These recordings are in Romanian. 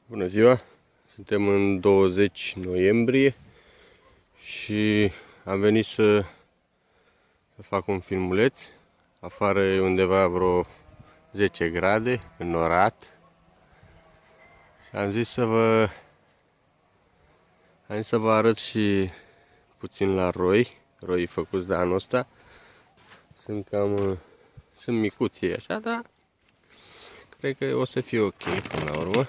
Bună ziua! Suntem în 20 noiembrie și am venit să fac un filmuleț. Afară e undeva vreo 10 grade, înnorat. Și am zis să vă arăt și puțin la roii făcuți de anul ăsta. Sunt micuții așa, dar cred că o să fie ok până la urmă.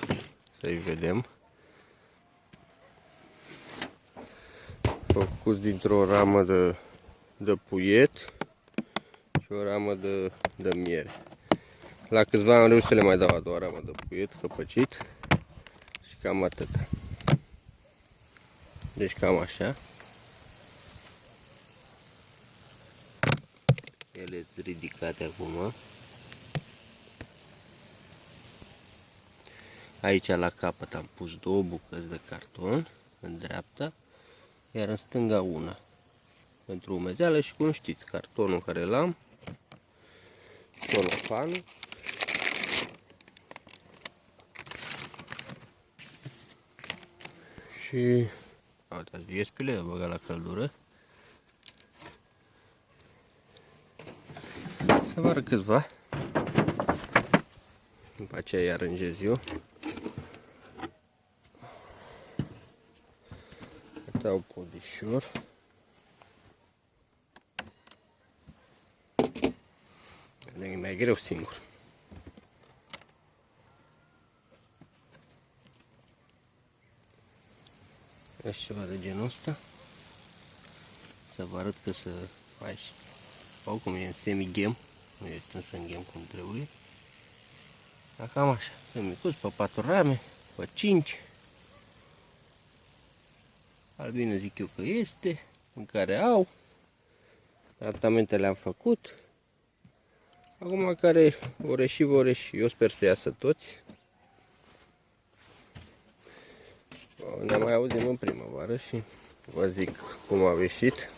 Să-i vedem. Făcuți dintr-o ramă de puiet și o ramă de miere. La câțiva am reușit să le mai dau a doua ramă de puiet căpăcit și cam atât. Deci cam așa. Ele sunt ridicate acum. Aici la capăt am pus două bucăți de carton în dreapta, iar în stânga una pentru umezeală și cum știți, cartonul care l-am, celofanul și uitați, viespile, le băgat la căldură. Să vă arăt câțiva, după aceea îi aranjez eu. Dau podișor. E mai greu singur. Așa ceva de genul ăsta. Să vă arăt că să faci. Oricum e în semi-ghem. Nu e strâns în ghem cum trebuie. Dar cam așa. Sunt micuți, pe 4 rame, pe 5. Albine zic eu că este, în care au. Tratamentele am făcut. Acum care vor și eu sper să iasă toți. Ne mai auzim în primăvară și vă zic cum au ieșit.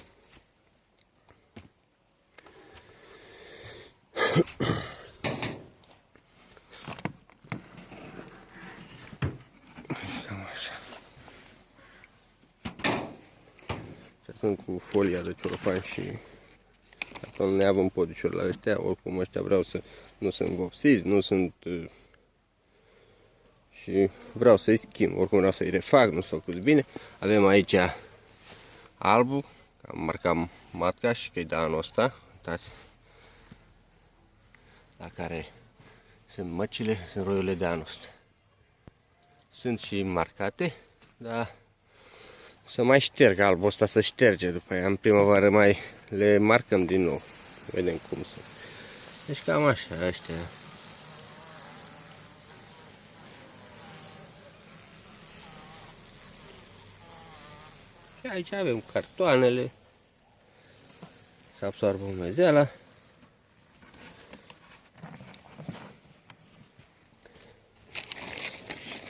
Cam așa. Sunt cu folia de celofan și carton neavând podișuri la ăștia, oricum ăștia vreau să nu sunt vopsiți, nu sunt și vreau să-i schimb, oricum vreau să-i refac, nu sunt făcuți bine. Avem aici albul, am marcat matca și că-i de anul ăsta, uitați, la care sunt măcile, sunt roiurile de anul ăsta. Sunt și marcate, dar să mai șterg albul ăsta, să șterge după aia, în primăvară mai le marcăm din nou. Vedem cum sunt. Deci cam așa, ăștia. Și aici avem cartoanele. Să absorbă umezeala.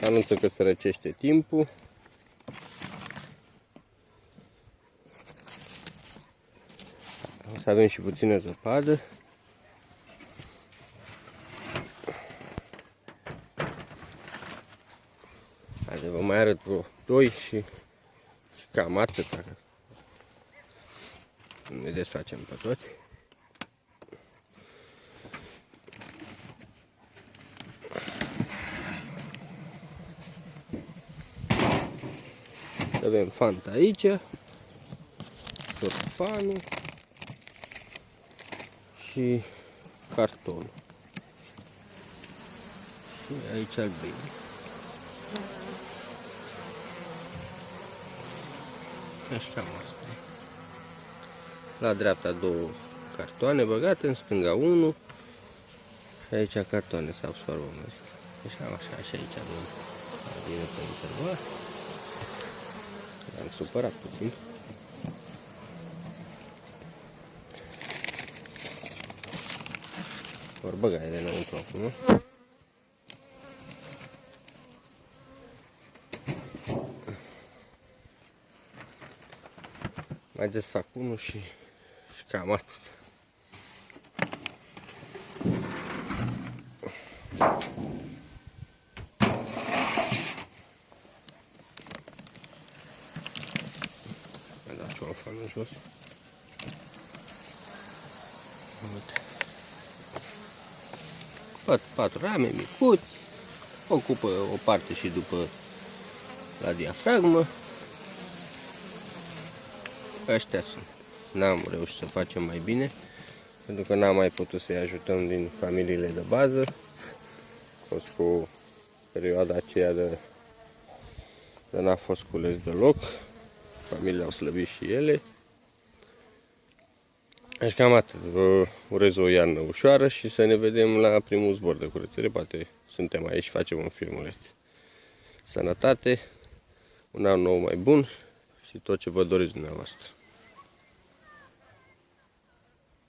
Anunță că se răcește timpul. O să avem și puțină zăpadă. Hai să vă mai arăt vreo 2 și cam atât. Ne desfacem pe toți. Avem fanta aici, celofanul și cartonul. Și aici albine. Așa cam asta. La dreapta 2 cartoane băgate, în stânga 1 și aici cartoane să absorbă. Deci cam așa, și aici avem albine pe interval. Am supărat puțin. Vor băga ele înăuntru acum. Mai desfac unul și cam atât. acolo în jos. Uite. 4 rame micuți, ocupă o parte și după la diafragmă. Ăștia sunt. N-am reușit să facem mai bine, pentru că n-am mai putut să-i ajutăm din familiile de bază. A fost cu perioada aceea de n-a fost cules deloc. Familiile au slăbit și ele. Deci cam atât. Vă urez o iarnă ușoară și să ne vedem la primul zbor de curățire. Poate suntem aici și facem un filmuleț. Sănătate, un an nou mai bun și tot ce vă doriți dumneavoastră.